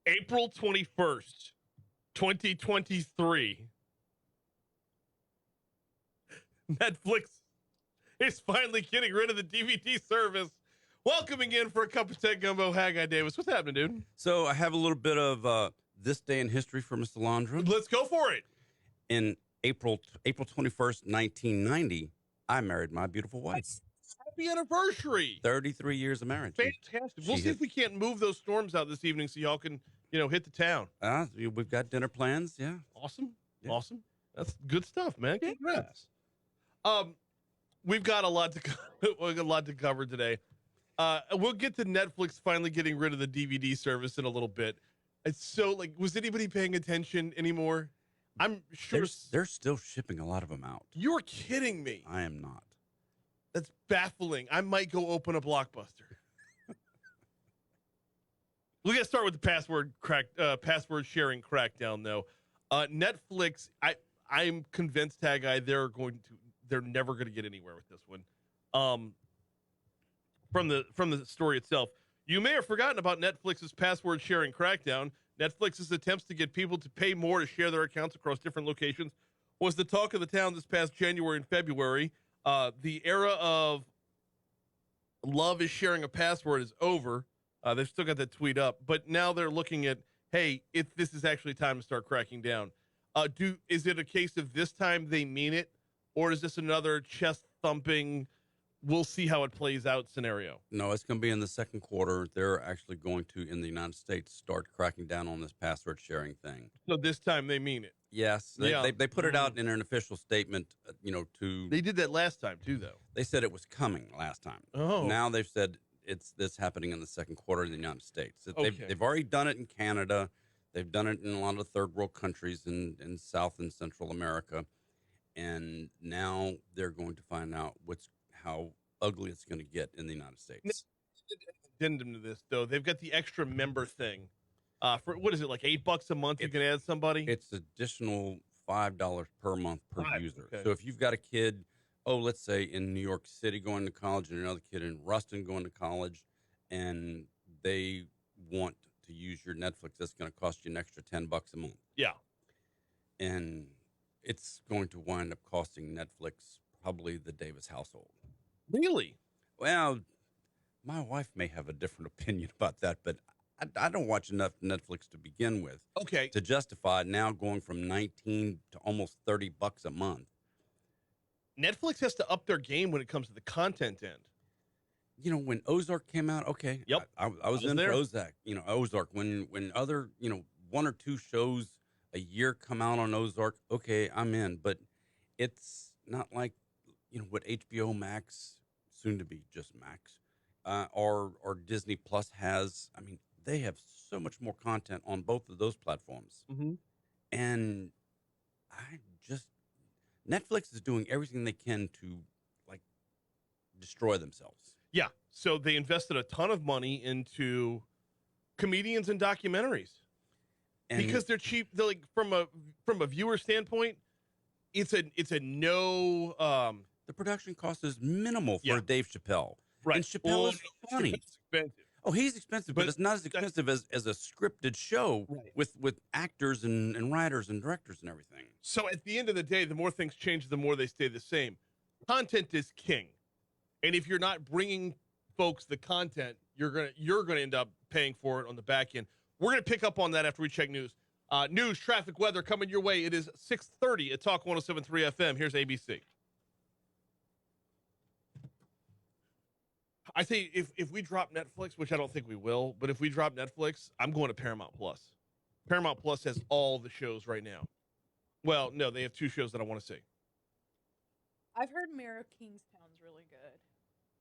April 21st, 2023. Netflix is finally getting rid of the DVD service. Welcoming in for a cup of tech gumbo, Haggai Davis. What's happening, dude? So I have a little bit of this day in history for Mr. Landrum. Let's go for it. In April 21st, 1990, I married my beautiful wife. Happy anniversary. 33 years of marriage. Fantastic. We'll see if we can't move those storms out this evening so y'all can, hit the town. We've got dinner plans, yeah. Awesome. Yeah. Awesome. That's good stuff, man. Congrats. We've got a lot to cover today. We'll get to Netflix finally getting rid of the DVD service in a little bit. It's so was anybody paying attention anymore? I'm sure they're still shipping a lot of them out. You're kidding me. I am not. That's baffling. I might go open a Blockbuster. We got to start with the password sharing crackdown, though. Netflix, I'm convinced, Haggai, they're never going to get anywhere with this one. From the story itself, you may have forgotten about Netflix's password sharing crackdown. Netflix's attempts to get people to pay more to share their accounts across different locations was the talk of the town this past January and February. The era of love is sharing a password is over. They've still got that tweet up, but now they're looking at, hey, if this is actually time to start cracking down. Is it a case of this time they mean it, or is this another chest thumping, we'll see how it plays out scenario? No, it's going to be in the second quarter. They're actually going to, in the United States, start cracking down on this password sharing thing. So this time they mean it. Yes, they put it out in an official statement. They did that last time too, though. They said it was coming last time. Oh, now they've said it's this happening in the second quarter in the United States. Okay. They've already done it in Canada. They've done it in a lot of third world countries in South and Central America, and now they're going to find out how ugly it's going to get in the United States. Addendum to this, though, they've got the extra member thing. For what is it, like $8 a month? You can add somebody. It's additional $5 per month per user. Okay. So if you've got a kid, let's say in New York City going to college, and another kid in Ruston going to college, and they want to use your Netflix, that's going to cost you an extra $10 a month. Yeah, and it's going to wind up costing Netflix probably the Davis household. Really? Well, my wife may have a different opinion about that, but I don't watch enough Netflix to begin with. Okay. To justify now going from 19 to almost $30 a month. Netflix has to up their game when it comes to the content end. When Ozark came out, okay. Yep. I was in there. For Ozark. Ozark. When other, one or two shows a year come out on Ozark, okay, I'm in. But it's not like, what HBO Max, soon to be just Max, or Disney Plus has. I mean, they have so much more content on both of those platforms. Mm-hmm. And Netflix is doing everything they can to destroy themselves. Yeah. So they invested a ton of money into comedians and documentaries because they're cheap. They're from a viewer standpoint, it's a no. The production cost is minimal for Dave Chappelle. Right. And Chappelle is funny. Expensive. Oh, he's expensive, but it's not as expensive as a scripted show with actors and writers and directors and everything. So at the end of the day, the more things change, the more they stay the same. Content is king. And if you're not bringing folks the content, you're gonna end up paying for it on the back end. We're going to pick up on that after we check news. News, traffic, weather coming your way. It is 6:30 at Talk 107.3 FM. Here's ABC. I say if we drop Netflix, which I don't think we will, but if we drop Netflix, I'm going to Paramount Plus. Paramount Plus has all the shows right now. Well, no, they have two shows that I want to see. I've heard Mayor of Kingstown's really good.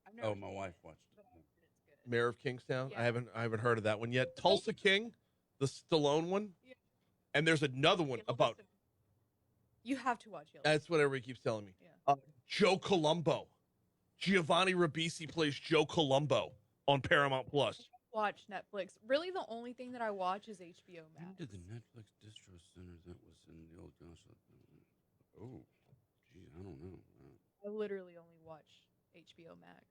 I've never my wife watched it. It's good. Mayor of Kingstown? Yeah. I haven't heard of that one yet. Tulsa King, the Stallone one. Yeah. And there's another one about. You have to watch Yellowstone. That's what everybody keeps telling me. Yeah. Joe Colombo. Giovanni Ribisi plays Joe Colombo on Paramount Plus. Watch Netflix. Really, the only thing that I watch is HBO Max. When did the Netflix distro center that was in the old gossip? Oh, geez, I don't know. I literally only watch HBO Max.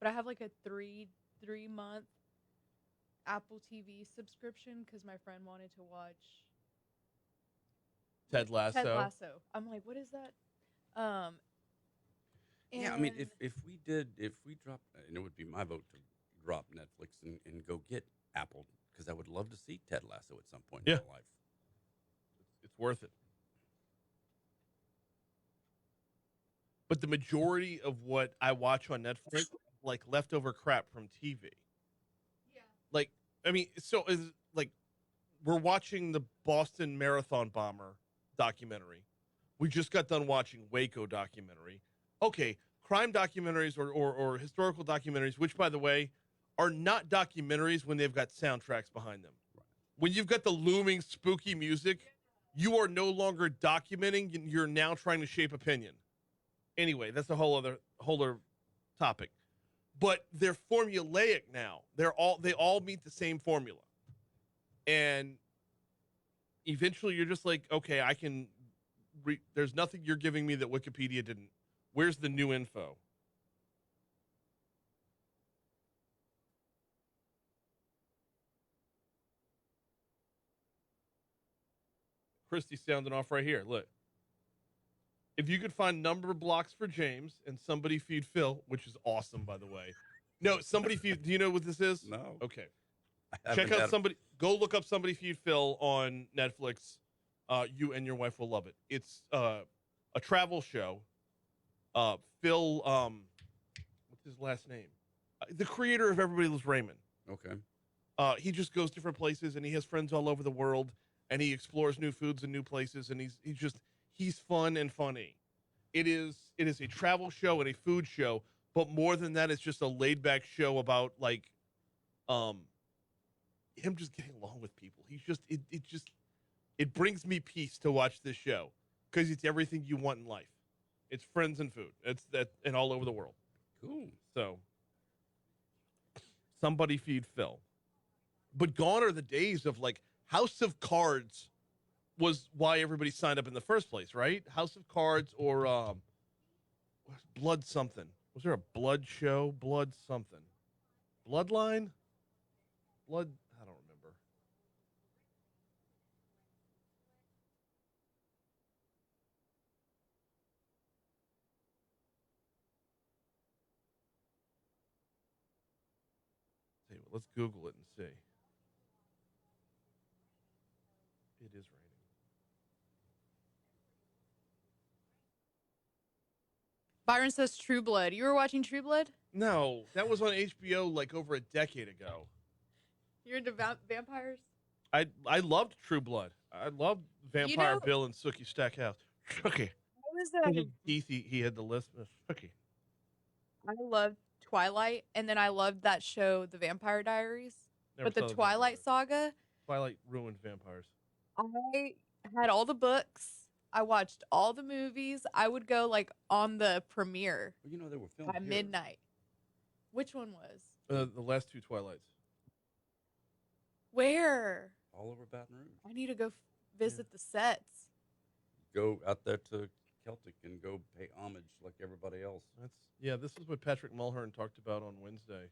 but I have like a three-month Apple TV subscription because my friend wanted to watch Ted Lasso. Ted Lasso. I'm like, what is that? Yeah, I mean, And if we dropped, and it would be my vote to drop Netflix and go get Apple, because I would love to see Ted Lasso at some point Yeah. in my life. It's worth it. But the majority of what I watch on Netflix, like leftover crap from TV. yeah, Like, I mean, so is like we're watching the Boston Marathon bomber documentary. We just got done watching Waco documentary. Okay, crime documentaries or historical documentaries, which by the way are not documentaries when they've got soundtracks behind them. Right. When you've got the looming spooky music, you are no longer documenting, you're now trying to shape opinion. Anyway, that's a whole other topic. But they're formulaic now. They all meet the same formula. And eventually you're just like, okay, I can there's nothing you're giving me that Wikipedia didn't. Where's the new info? Christy's sounding off right here. Look. If you could find number blocks for James and somebody feed Phil, which is awesome, by the way. No, somebody feed. Do you know what this is? No. Okay. I Check haven't out had somebody. Go look up somebody feed Phil on Netflix. You and your wife will love it. It's a travel show. Phil, what's his last name? The creator of Everybody Loves Raymond. Okay. He just goes different places and he has friends all over the world and he explores new foods and new places and he's fun and funny. It is a travel show and a food show, but more than that, it's just a laid back show about like him just getting along with people. He's just it brings me peace to watch this show because it's everything you want in life. It's friends and food. It's that and all over the world. Cool. So somebody feed Phil. But gone are the days of like House of Cards was why everybody signed up in the first place, right? House of Cards or Blood something. Was there a blood show? Blood something. Bloodline? Blood, I don't remember. Tell you what, let's Google it and see. It is raining. Byron says True Blood. You were watching True Blood? No, that was on HBO like over a decade ago. You're into vampires? I loved True Blood. I loved Vampire Bill and Sookie Stackhouse. Sookie. Keith, he had the list. Sookie. I loved Twilight, and then I loved that show, The Vampire Diaries. Never But the saw Twilight saga, Twilight ruined vampires. I had all the books. I watched all the movies. I would go like on the premiere Well, you know, they were filmed at here. midnight. Which one was? The last two Twilights. Where? All over Baton Rouge. I need to go visit the sets. Go out there to Celtic and go pay homage like everybody else. This is what Patrick Mulhern talked about on Wednesday.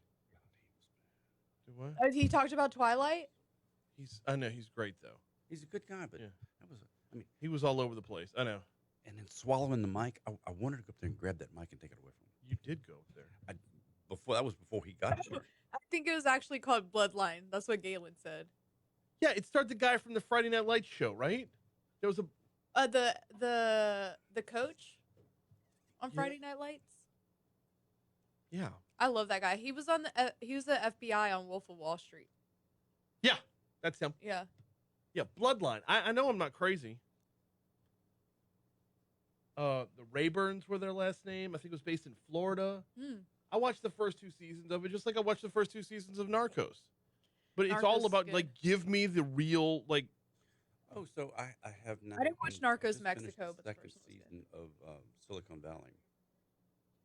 Do what? He talked about Twilight? I know he's great though. He's a good guy, but Yeah. he He was all over the place. I know. and then swallowing the mic. I wanted to go up there and grab that mic and take it away from him. You did go up there. That was before he got here. I think it was actually called Bloodline. That's what Galen said. Yeah, it starred the guy from the Friday Night Lights show, right? There was a The coach on Yeah. Friday Night Lights. yeah. I love that guy. He was on he was the FBI on Wolf of Wall Street. Yeah, that's him. Yeah. Yeah, Bloodline. I know I'm not crazy. The Rayburns were their last name. I think it was based in Florida. I watched the first two seasons of it, just like I watched the first two seasons of Narcos. But it's all Narcos is about good. like give me the real like. Oh, so I have now. I didn't watch I Narcos just finished Mexico, but the second first one was season of Silicon Valley.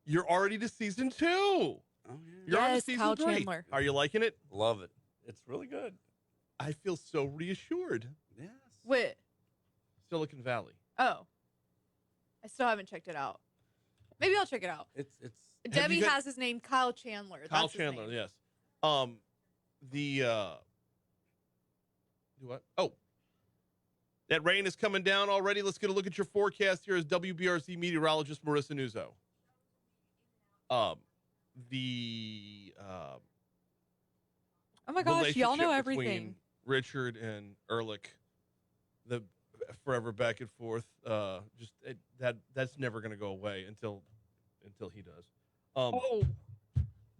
You're already to season 2. Oh yeah, You're on to Yes, season Kyle 3. Chandler. Are you liking it? love it. It's really good. I feel so reassured. Yes. Wait. Silicon Valley. Oh. I still haven't checked it out. Maybe I'll check it out. It's Debbie has his name, Kyle Chandler. Kyle That's his Chandler, name. yes. What? Oh, that rain is coming down already. Let's get a look at your forecast here as WBRZ meteorologist Marissa Nuzzo. Oh my gosh, y'all know relationship everything. between Richard and Ehrlich, the forever back and forth. That's never going to go away until he does.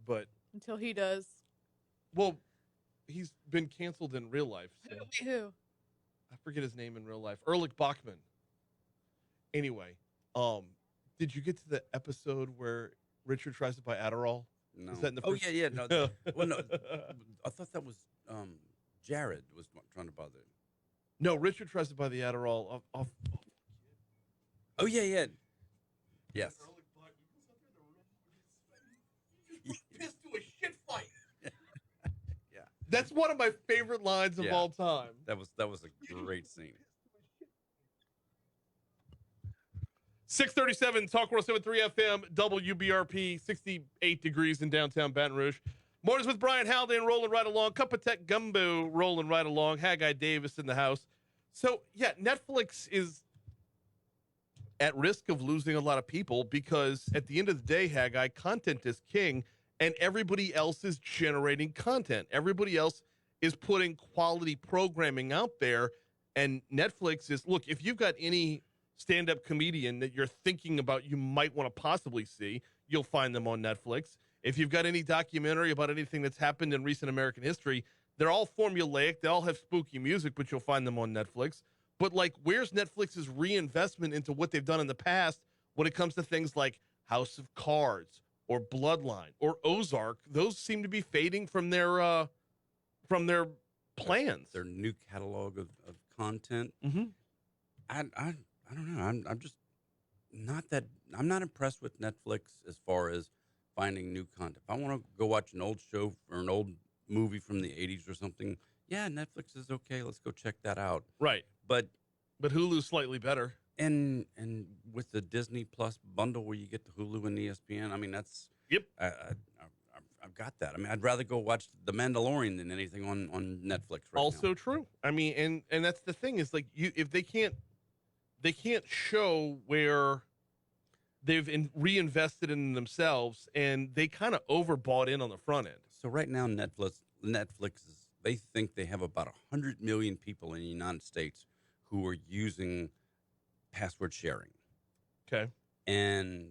But Until he does. well, he's been canceled in real life. So. Who? I forget his name in real life. Ehrlich Bachman. Anyway, did you get to the episode where Richard tries to buy Adderall? No. Is that in the first... yeah. No, well, no. I thought that was Jared was trying to buy the. No, Richard tries to buy the Adderall off. Oh yeah. Yes. Pissed to a shit fight. Yeah. That's one of my favorite lines of all time. That was a great scene. 637 Talk 107.3 FM, WBRP, 68 degrees in downtown Baton Rouge. Mornings with Brian Haldane rolling right along. Cup of Tech Gumbo rolling right along. Haggai Davis in the house. So, yeah, Netflix is at risk of losing a lot of people because at the end of the day, Haggai, content is king and everybody else is generating content. Everybody else is putting quality programming out there. And Netflix is, look, if you've got any stand-up comedian that you're thinking about you might want to possibly see, you'll find them on Netflix. If you've got any documentary about anything that's happened in recent American history, they're all formulaic. They all have spooky music, but you'll find them on Netflix. But, like, where's Netflix's reinvestment into what they've done in the past when it comes to things like House of Cards or Bloodline or Ozark? Those seem to be fading from their plans. Their new catalog of content. Mm-hmm. I don't know. I'm just not that. I'm not impressed with Netflix as far as finding new content. If I want to go watch an old show or an old movie from the 80s or something, yeah, Netflix is okay. Let's go check that out. Right. But Hulu's slightly better. And with the Disney Plus bundle where you get the Hulu and ESPN, I mean, that's yep. I've got that. I mean, I'd rather go watch The Mandalorian than anything on Netflix right also now. True. I mean, and that's the thing is like if they can't show where they've reinvested in themselves and they kind of overbought in on the front end. So right now, Netflix is, they think they have about 100 million people in the United States who are using password sharing. Okay. And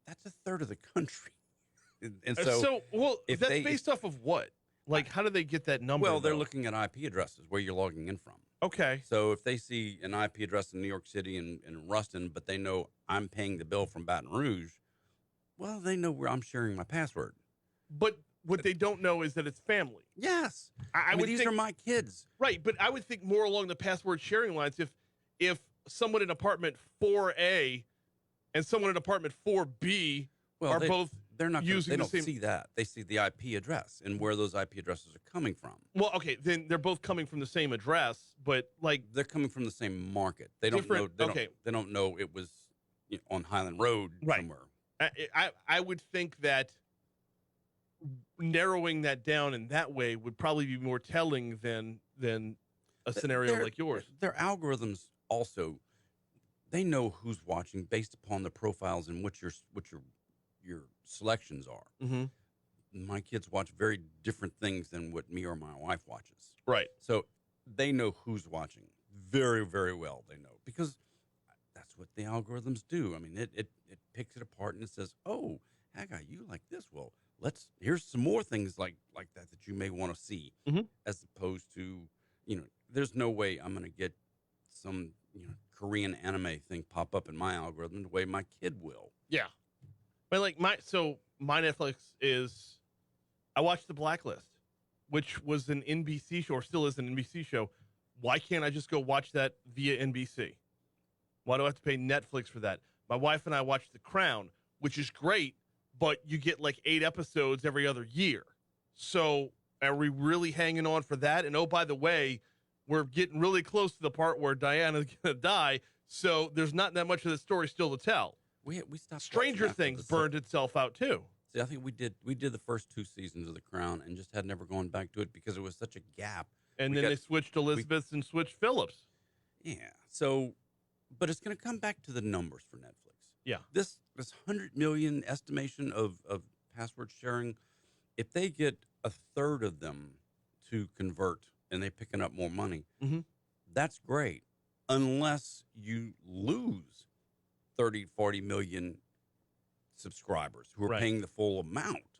that's a third of the country. And that's based off of what? Like, how do they get that number? Well, they're looking at IP addresses where you're logging in from. Okay. So if they see an IP address in New York City and Ruston, but they know I'm paying the bill from Baton Rouge, well, they know where I'm sharing my password. But what they don't know is that it's family. Yes. I mean, would these think, are my kids. Right, but I would think more along the password sharing lines. If someone in apartment 4A and someone in apartment 4B are both they're not using they the don't same... see that. They see the IP address and where those IP addresses are coming from. Well, okay, then they're both coming from the same address, but like they're coming from the same market. They don't know. They don't know it was on Highland Road somewhere. I would think that narrowing that down in that way would probably be more telling than a scenario like yours. Their algorithms also, they know who's watching based upon the profiles and what your selections are. Mm-hmm. My kids watch very different things than what me or my wife watches. Right. So they know who's watching very, very well. They know because that's what the algorithms do. I mean, it picks it apart and it says, "Oh, Haggai, you like this? Well, here's some more things like that you may want to see," mm-hmm. as opposed to there's no way I'm going to get some Korean anime thing pop up in my algorithm the way my kid will. Yeah. But like my Netflix is, I watched The Blacklist, which was an NBC show or still is an NBC show. Why can't I just go watch that via NBC? Why do I have to pay Netflix for that? My wife and I watched The Crown, which is great, but you get like 8 episodes every other year. So are we really hanging on for that? And oh, by the way, we're getting really close to the part where Diana's going to die. So there's not that much of the story still to tell. We stopped. Stranger watching after Things the burned itself out too. See, I think we did the first 2 seasons of The Crown and just had never gone back to it because it was such a gap. And We then got- they switched Elizabeth and switched Phillips. Yeah. So, but it's going to come back to the numbers for Netflix. Yeah. This 100 million estimation of password sharing, if they get a third of them to convert and they picking up more money, Mhm. that's great. Unless you lose 30, 40 million subscribers who are Right. paying the full amount.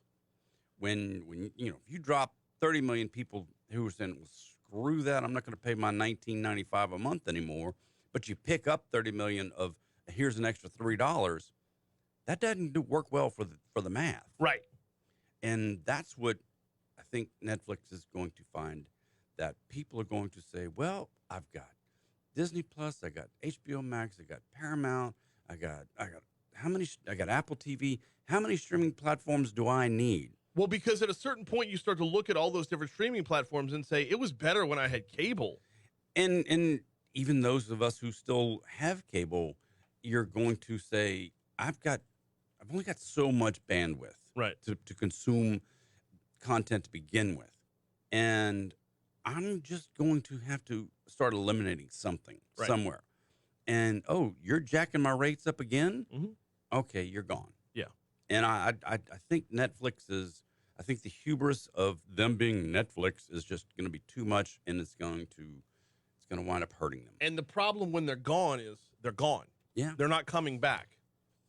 When you know, if you drop 30 million people who are saying, well, screw that, I'm not going to pay my $19.95 a month anymore, but you pick up 30 million of here's an extra $3, that doesn't work well for the math. Right. And that's what I think Netflix is going to find, that people are going to say, well, I've got Disney Plus, I got HBO Max, I got Paramount, I got Apple TV. How many streaming platforms do I need? Well, because at a certain point you start to look at all those different streaming platforms and say it was better when I had cable. And even those of us who still have cable, you're going to say, I've only got so much bandwidth Right. to consume content to begin with. And I'm just going to have to start eliminating something Right. somewhere. And, oh, you're jacking my rates up again? Mhm. Okay, you're gone. Yeah. And I think I think the hubris of them being Netflix is just going to be too much, and it's going to wind up hurting them. And the problem when they're gone is they're gone. Yeah. They're not coming back.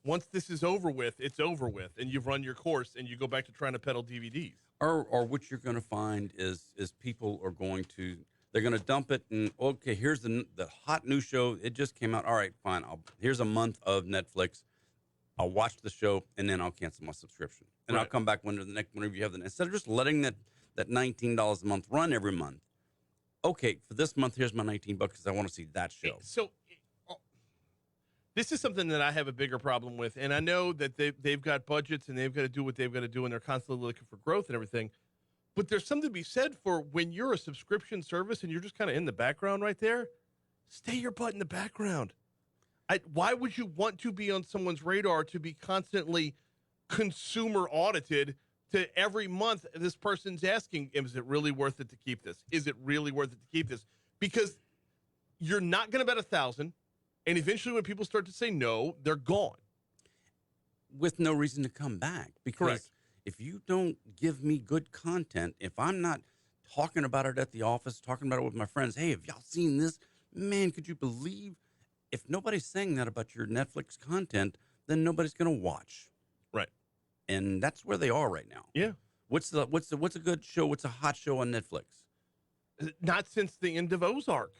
Once this is over with, it's over with, and you've run your course, and you go back to trying to peddle DVDs. Or what you're going to find is people are going to, they're going to dump it, and okay, here's the hot new show. It just came out. All right, fine. Here's a month of Netflix. I'll watch the show, and then I'll cancel my subscription. And I'll Right. come back whenever you have the, instead of just letting that $19 a month run every month. Okay, for this month, here's my $19 because I want to see that show. So this is something that I have a bigger problem with, and I know that they've got budgets and they've got to do what they've got to do, and they're constantly looking for growth and everything. But there's something to be said for when you're a subscription service and you're just kind of in the background right there, stay your butt in the background. Why would you want to be on someone's radar to be constantly consumer audited to every month this person's asking, is it really worth it to keep this? Is it really worth it to keep this? Because you're not going to bet 1,000, and eventually when people start to say no, they're gone. With no reason to come back. Because Correct. if you don't give me good content, if I'm not talking about it at the office, talking about it with my friends, hey, have y'all seen this? Man, could you believe? If nobody's saying that about your Netflix content, then nobody's going to watch. Right. And that's where they are right now. Yeah. What's a good show? What's a hot show on Netflix? Not since the end of Ozark.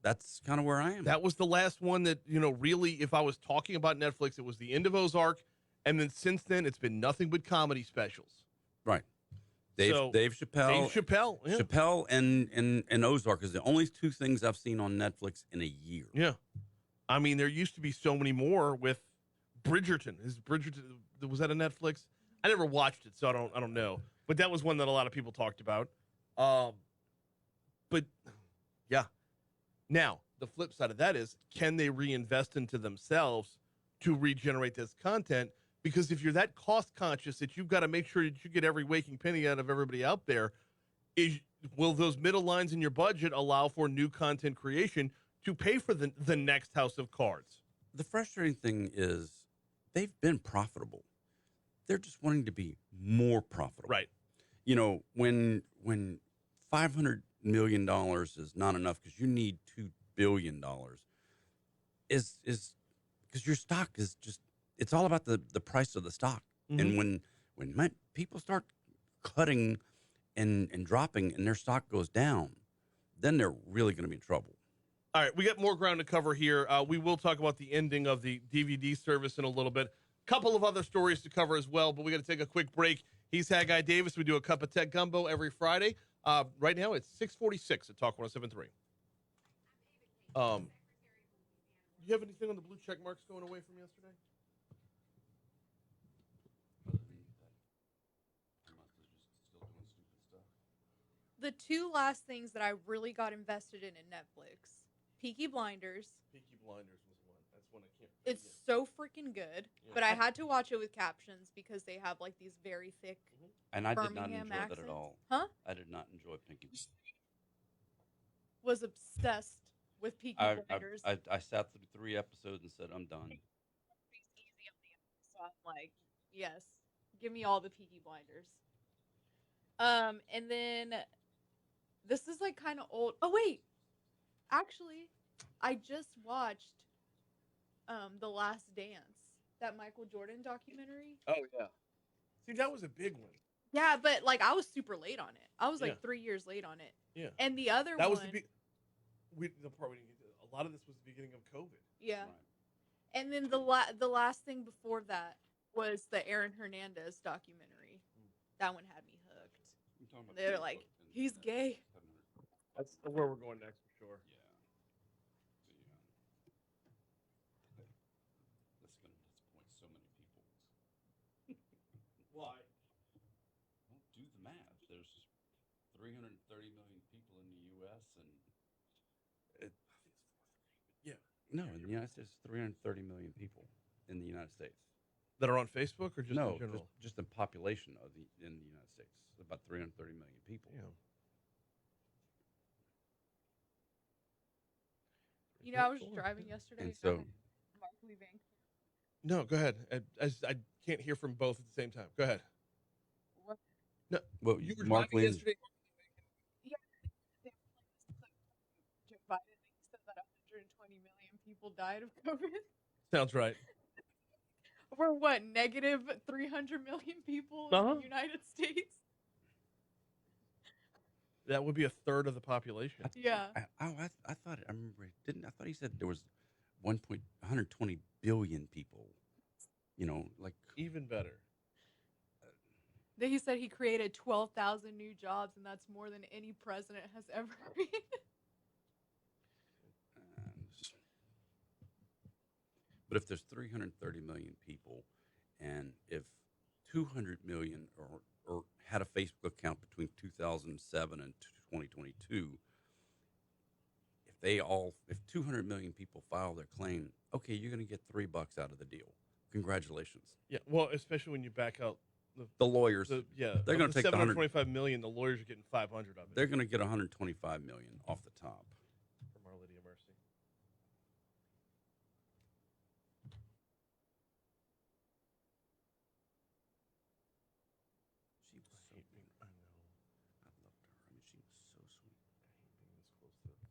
That's kind of where I am. That was the last one that, really, if I was talking about Netflix, it was the end of Ozark. And then since then, it's been nothing but comedy specials. Right. Dave Chappelle. Dave Chappelle. Yeah. Chappelle and Ozark is the only two things I've seen on Netflix in a year. Yeah. I mean, there used to be so many more with Bridgerton. Was that a Netflix? I never watched it, so I don't know. But that was one that a lot of people talked about. But yeah. Now, the flip side of that is, can they reinvest into themselves to regenerate this content? Because if you're that cost conscious that you've got to make sure that you get every waking penny out of everybody out there, will those middle lines in your budget allow for new content creation to pay for the next house of cards? The frustrating thing is they've been profitable. They're just wanting to be more profitable. Right. When $500 million is not enough because you need $2 billion, is because your stock is just, it's all about the price of the stock. Mm-hmm. And when people start cutting and dropping and their stock goes down, then they're really going to be in trouble. All right, we got more ground to cover here. We will talk about the ending of the DVD service in a little bit. Couple of other stories to cover as well, but we got to take a quick break. He's Haggai Davis. We do a cup of tech gumbo every Friday. Right now it's 6:46 at Talk 107.3. You have anything on the blue check marks going away from yesterday? The two last things that I really got invested in Netflix, Peaky Blinders Peaky Blinders was one. That's one. I can't. It's so freaking good, Yeah. but I had to watch it with captions because they have like these very thick And I did not Birmingham enjoy that accents. at all. Huh? I did not enjoy Pinky. Was obsessed with Peaky Blinders. I sat through 3 episodes and said, I'm done. So I'm like, yes, give me all the Peaky Blinders. And then this is like kind of old. Oh wait, actually, I just watched The Last Dance, that Michael Jordan documentary. Oh yeah. See, that was a big one. Yeah, but like I was super late on it. I was like Yeah. 3 years late on it. Yeah. And the other That one, was the big. The part we didn't get to, a lot of this was the beginning of COVID. yeah. Right. And then the last thing before that was the Aaron Hernandez documentary. That one had me hooked. I'm talking about They're Pinky like, Book and he's that gay. 700. That's where we're going next for sure. Yeah. That's going to disappoint so many people. Why? Well, do the math. There's 330 million people in the U.S. and Yeah. no, in the United States, 330 million people in the United States. That are on Facebook or just No, in general? just the population in the United States, about 330 million people. Yeah. You know, I was driving yesterday. And so, Mark Lee Van. No, go ahead. I can't hear from both at the same time. Go ahead. What? No, well, you were Mark driving Lynn, yesterday. Yeah, they Joe Biden said that 120 million people died of COVID. Sounds right. We're what, negative 300 million people in the United States? That would be a third of the population. Yeah. I thought I remember didn't I thought he said there was 120 billion people. You know, like Even better. He said he created 12,000 new jobs, and that's more than any president has ever created. But if there's 330 million people, and if 200 million or had a Facebook account between 2007 and 2022, if 200 million people file their claim, okay, you're going to get $3 out of the deal. Congratulations. Yeah. Well, especially when you back out The lawyers, they're going to take the 725 million. The lawyers are getting 500 of it. They're going to get 125 million off the top. From Our Lady of Mercy. She was so I know. I loved her. I mean, she was so sweet. I hate being this close to the story.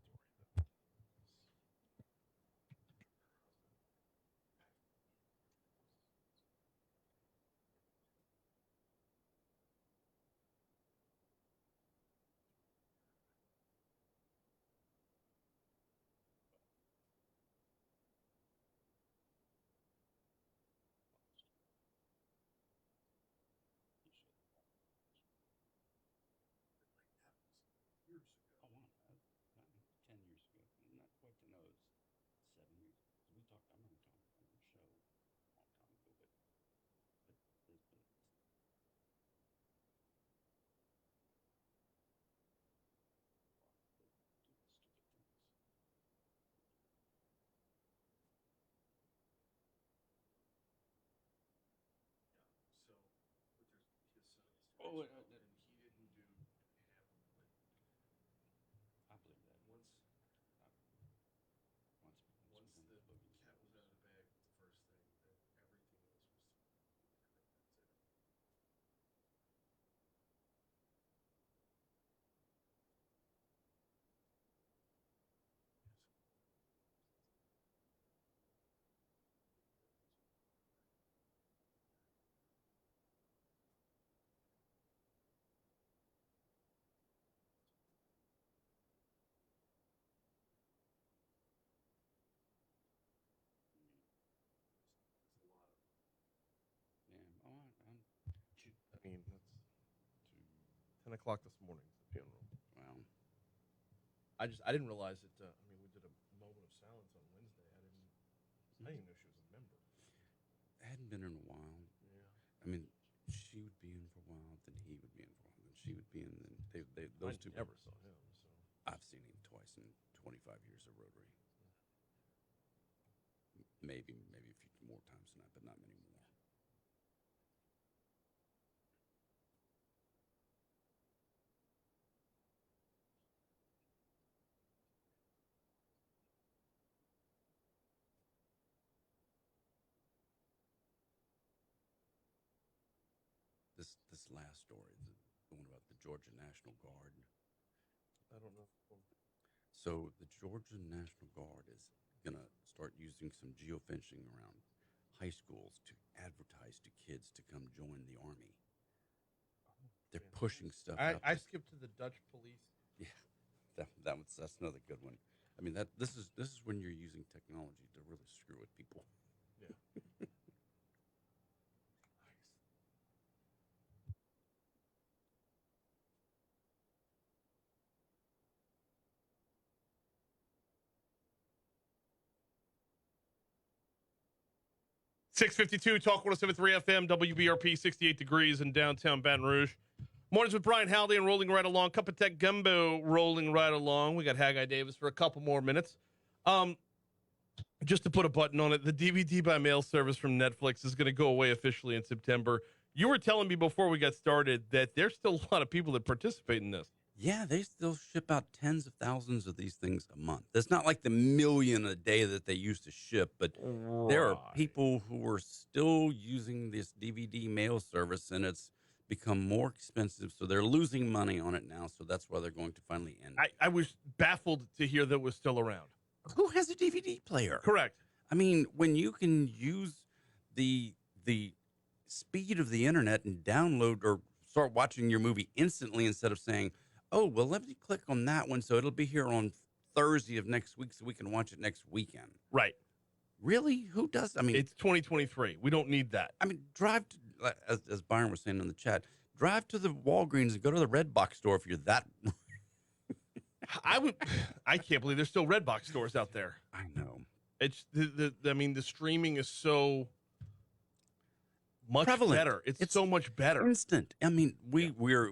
Years ago. Oh, wow. 10 years ago. Not quite to know. It's 7 years. So we talked. I remember talking on the show a long time ago, but there's been stupid things. So, but there's his son is Oh, wait, and he didn't do have I believe that. once Once the becomes boogies. cat was out of the bag with the first thing, then everything else was that's it. It's a lot of Yeah. Oh, I'm I mean, that's too. 10 o'clock this morning. The funeral. Well, I didn't realize it. I mean, we did a moment of silence on Wednesday. I didn't even know she was a member. I hadn't been in a while. Yeah. I mean, she would be in for a while, then he would be in for a while, then she would be in. Then those two. never saw him. So I've seen him twice in 25 years of Rotary. maybe a few more times than that, but not many more. This last story, the one about the Georgia National Guard. I don't know. So the Georgia National Guard is going to start using some geofencing around high schools to advertise to kids to come join the Army. They're pushing stuff out. I skipped to the Dutch police. Yeah, that's another good one. I mean, this is when you're using technology to really screw with people. Yeah. 652 Talk 107.3 FM, WBRP, 68 degrees in downtown Baton Rouge. Mornings with Brian Haldane rolling right along. Cup of Tech Gumbo rolling right along. We got Haggai Davis for a couple more minutes. Just to put a button on it, the DVD by mail service from Netflix is going to go away officially in September. You were telling me before we got started that there's still a lot of people that participate in this. Yeah, they still ship out tens of thousands of these things a month. It's not like the million a day that they used to ship, but there are people who are still using this DVD mail service, and it's become more expensive, so they're losing money on it now, so that's why they're going to finally end it. I was baffled to hear that it was still around. Who has a DVD player? Correct. I mean, when you can use the speed of the internet and download or start watching your movie instantly instead of saying, oh, well, let me click on that one so it'll be here on Thursday of next week so we can watch it next weekend. Right. Really? Who does? I mean, it's 2023. We don't need that. I mean, drive to, as Byron was saying in the chat, drive to the Walgreens and go to the Redbox store if you're that. I can't believe there's still Redbox stores out there. I know. It's the streaming is so much prevalent. Better. It's so much better. Instant. I mean, we are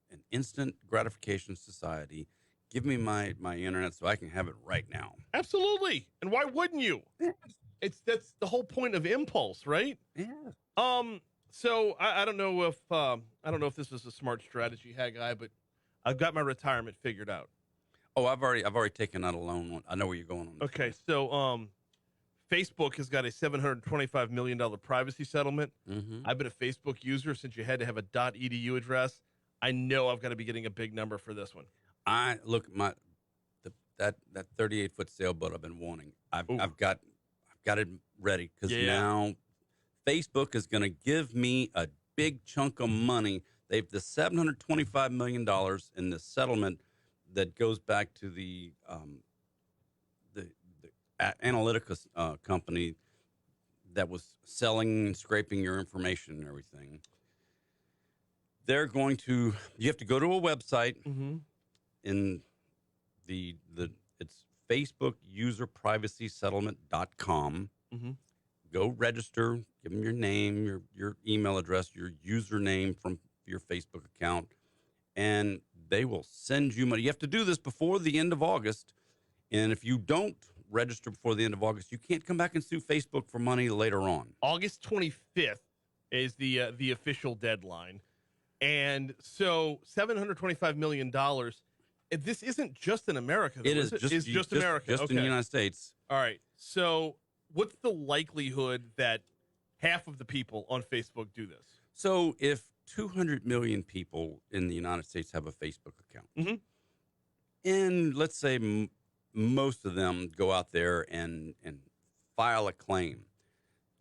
an instant gratification society. Give me my internet so I can have it right now. Absolutely. And why wouldn't you? That's the whole point of impulse, right? Yeah. So I don't know if this is a smart strategy, Haggai, but I've got my retirement figured out. Oh, I've already taken out a loan. I know where you're going on this. Okay, so Facebook has got a $725 million privacy settlement. Mm-hmm. I've been a Facebook user since you had to have a .edu address. I know I've got to be getting a big number for this one. I look that 38-foot sailboat I've been wanting. I've got it ready because now Facebook is going to give me a big chunk of money. They've the $725 million in the settlement that goes back to the Analytica company that was selling and scraping your information and everything. They're going to, you have to go to a website in it's Facebook userprivacysettlement.com. Mm-hmm. Go register, give them your name, your email address, your username from your Facebook account, and they will send you money. You have to do this before the end of August. And if you don't register before the end of August, you can't come back and sue Facebook for money later on. August 25th is the official deadline. And so $725 million. This isn't just in America, though, It's just America. Just in the United States. All right. So what's the likelihood that half of the people on Facebook do this? So if 200 million people in the United States have a Facebook account, and let's say most of them go out there and file a claim,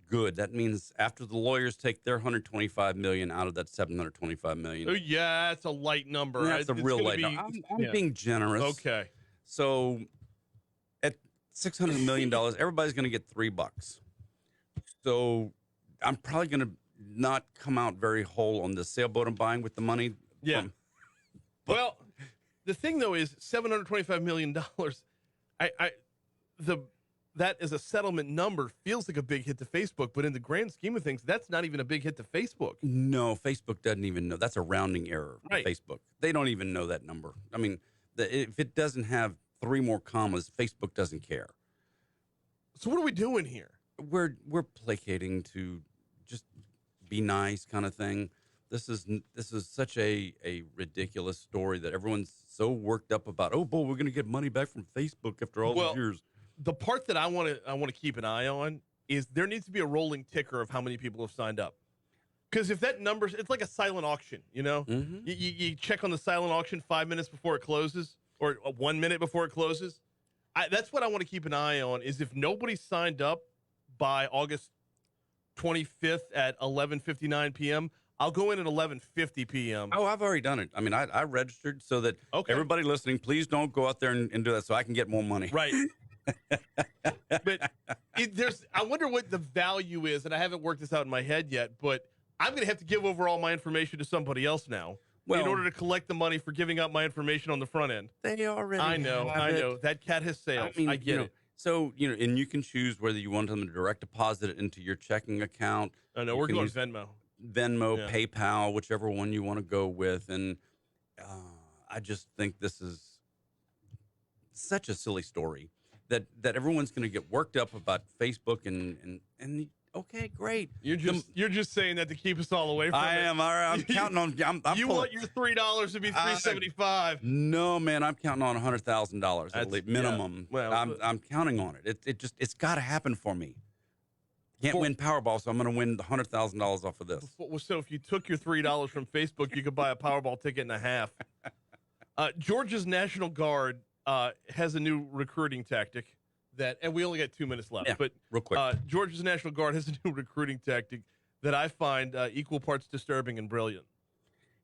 good. That means after the lawyers take their 125 million out of that 725 million. Oh, yeah, that's a light number. That's a real light number. I'm being generous. Okay. So at $600 million, everybody's going to get $3. So I'm probably going to not come out very whole on the sailboat I'm buying with the money. Yeah. Well, the thing though is $725 million. That as a settlement number feels like a big hit to Facebook, but in the grand scheme of things, that's not even a big hit to Facebook. No, Facebook doesn't even know. That's a rounding error. Right. Facebook. They don't even know that number. I mean, if it doesn't have 3 more commas, Facebook doesn't care. So what are we doing here? We're placating to just be nice kind of thing. This is such a ridiculous story that everyone's so worked up about. Oh boy, we're going to get money back from Facebook after all these years. The part that I want to keep an eye on is there needs to be a rolling ticker of how many people have signed up. Because if that number, it's like a silent auction, you know? Mm-hmm. You check on the silent auction 5 minutes before it closes or 1 minute before it closes. That's what I want to keep an eye on is if nobody signed up by August 25th at 11:59 p.m., I'll go in at 11:50 p.m. Oh, I've already done it. I mean, I registered so that everybody listening, please don't go out there and do that so I can get more money. Right. But I wonder what the value is, and I haven't worked this out in my head yet, but I'm going to have to give over all my information to somebody else now in order to collect the money for giving up my information on the front end. They already I know. That cat has sales. I mean, I get it. So, and you can choose whether you want them to direct deposit it into your checking account. Oh, no, we're going Venmo. Venmo, PayPal, whichever one you want to go with. And I just think this is such a silly story that everyone's going to get worked up about Facebook and okay, great. You're just saying that to keep us all away from it. I am. I'm counting on. You want your $3 to be $3.75? No, man. I'm counting on $100,000 at least minimum. Yeah. Well, I'm counting on it. It's got to happen for me. Can't win Powerball, so I'm going to win the $100,000 off of this. So if you took your $3 from Facebook, you could buy a Powerball ticket and a half. Georgia's National Guard has a new recruiting tactic and we only got 2 minutes left. Yeah, but real quick. Georgia's National Guard has a new recruiting tactic that I find equal parts disturbing and brilliant.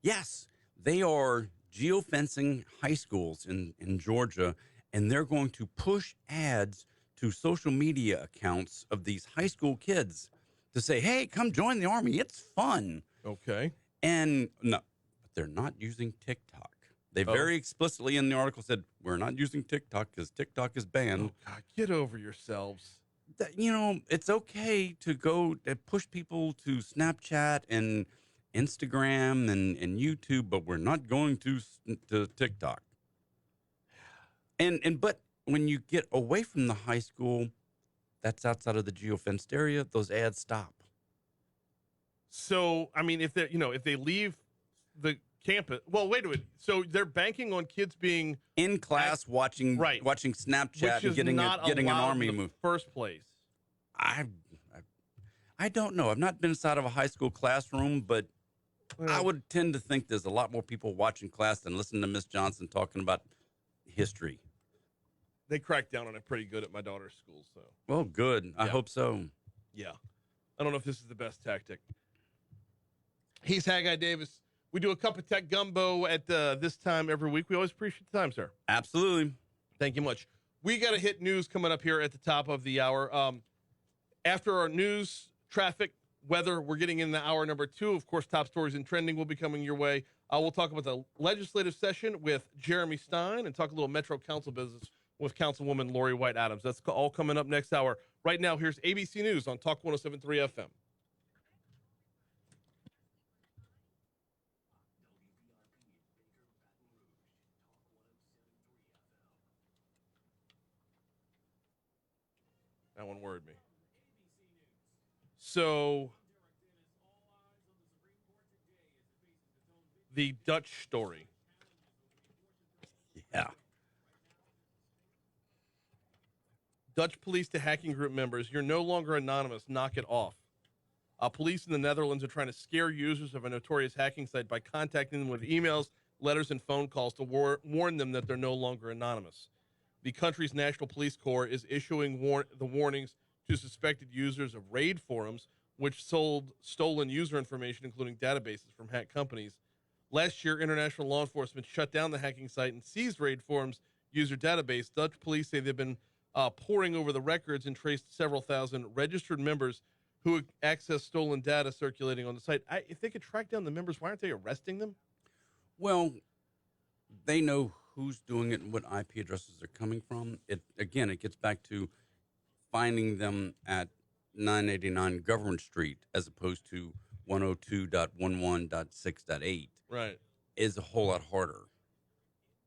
Yes, they are geofencing high schools in Georgia, and they're going to push ads to social media accounts of these high school kids to say, hey, come join the Army. It's fun. Okay. And no, but they're not using TikTok. They very explicitly in the article said, we're not using TikTok because TikTok is banned. Oh, God, get over yourselves. It's okay to go push people to Snapchat and Instagram and YouTube, but we're not going to TikTok. But when you get away from the high school, that's outside of the geofenced area, those ads stop. So, I mean, if they leave the campus, well, wait a minute. So they're banking on kids being in class watching Snapchat and getting an Army move. First place. I don't know. I've not been inside of a high school classroom, but I would tend to think there's a lot more people watching class than listening to Miss Johnson talking about history. They cracked down on it pretty good at my daughter's school. So. Well, good. I hope so. Yeah. I don't know if this is the best tactic. He's Haggai Davis. We do a cup of tech gumbo at this time every week. We always appreciate the time, sir. Absolutely. Thank you much. We got to hit news coming up here at the top of the hour. After our news, traffic, weather, we're getting in the hour number 2. Of course, top stories and trending will be coming your way. We'll talk about the legislative session with Jeremy Stein and talk a little Metro Council business with Councilwoman Lori White Adams. That's all coming up next hour. Right now, here's ABC News on Talk 107.3 FM. That one worried me. So, the Dutch story. Yeah. Dutch police to hacking group members. You're no longer anonymous. Knock it off. Police in the Netherlands are trying to scare users of a notorious hacking site by contacting them with emails, letters, and phone calls to warn them that they're no longer anonymous. The country's National Police Corps is issuing the warnings to suspected users of raid forums, which sold stolen user information, including databases from hacked companies. Last year, international law enforcement shut down the hacking site and seized raid forums' user database. Dutch police say they've been poring over the records and traced several thousand registered members who accessed stolen data circulating on the site. If they could track down the members, why aren't they arresting them? Well, they know who's doing it and what IP addresses they're coming from. It gets back to finding them at 989 Government Street as opposed to 102.11.6.8. Right. Is a whole lot harder.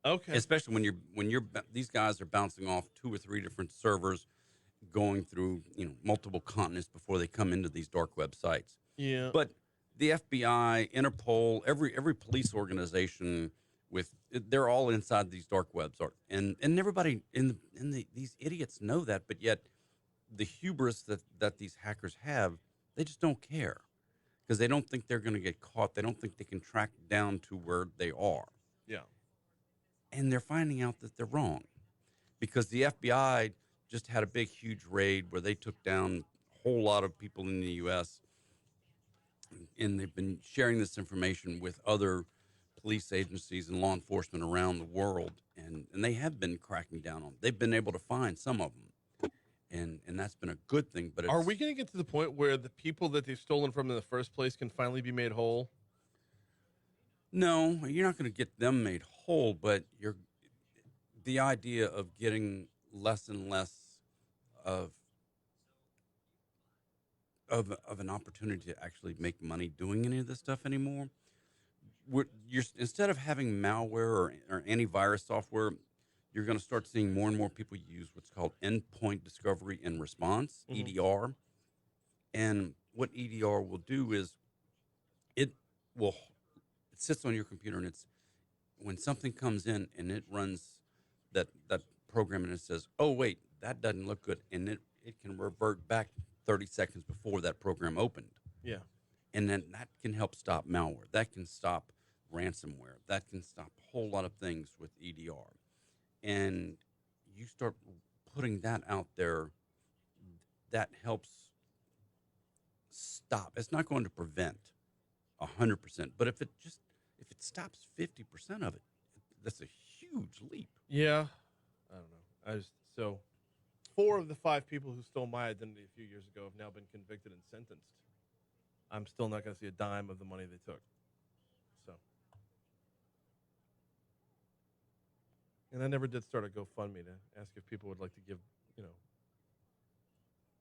Okay. Especially when these guys are bouncing off 2 or 3 different servers, going through multiple continents before they come into these dark websites. Yeah. But the FBI, Interpol, every police organization they're all inside these dark webs, and everybody these idiots know that, but yet the hubris that these hackers have, they just don't care because they don't think they're going to get caught. They don't think they can track down to where they are, Yeah. and they're finding out that they're wrong because the FBI just had a big, huge raid where they took down a whole lot of people in the U.S. and they've been sharing this information with other police agencies and law enforcement around the world, and they have been cracking down on. They've been able to find some of them, and that's been a good thing. But Are we going to get to the point where the people that they've stolen from in the first place can finally be made whole? No, you're not going to get them made whole, but the idea of getting less and less of of an opportunity to actually make money doing any of this stuff anymore. Instead of having malware or antivirus software, you're going to start seeing more and more people use what's called endpoint discovery and response (EDR). And what EDR will do is it will it sits on your computer, and it's when something comes in and it runs that program, and it says, "Oh wait, that doesn't look good," and it can revert back 30 seconds before that program opened. Yeah. And then that can help stop malware. That can stop ransomware. That can stop a whole lot of things with EDR. And you start putting that out there, that helps stop. It's not going to prevent 100%, but if it stops 50% of it, that's a huge leap. Yeah. I don't know. So 4 of the 5 people who stole my identity a few years ago have now been convicted and sentenced. I'm still not going to see a dime of the money they took. So, and I never did start a GoFundMe to ask if people would like to give,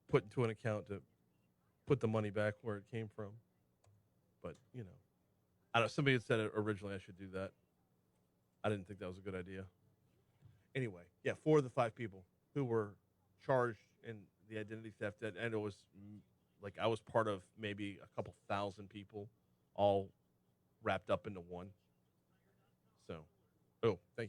put into an account to put the money back where it came from. But, I don't know. Somebody had said it originally I should do that. I didn't think that was a good idea. Anyway, yeah, 4 of the 5 people who were charged in the identity theft, and it was like I was part of maybe a couple thousand people all wrapped up into one. So, thank you.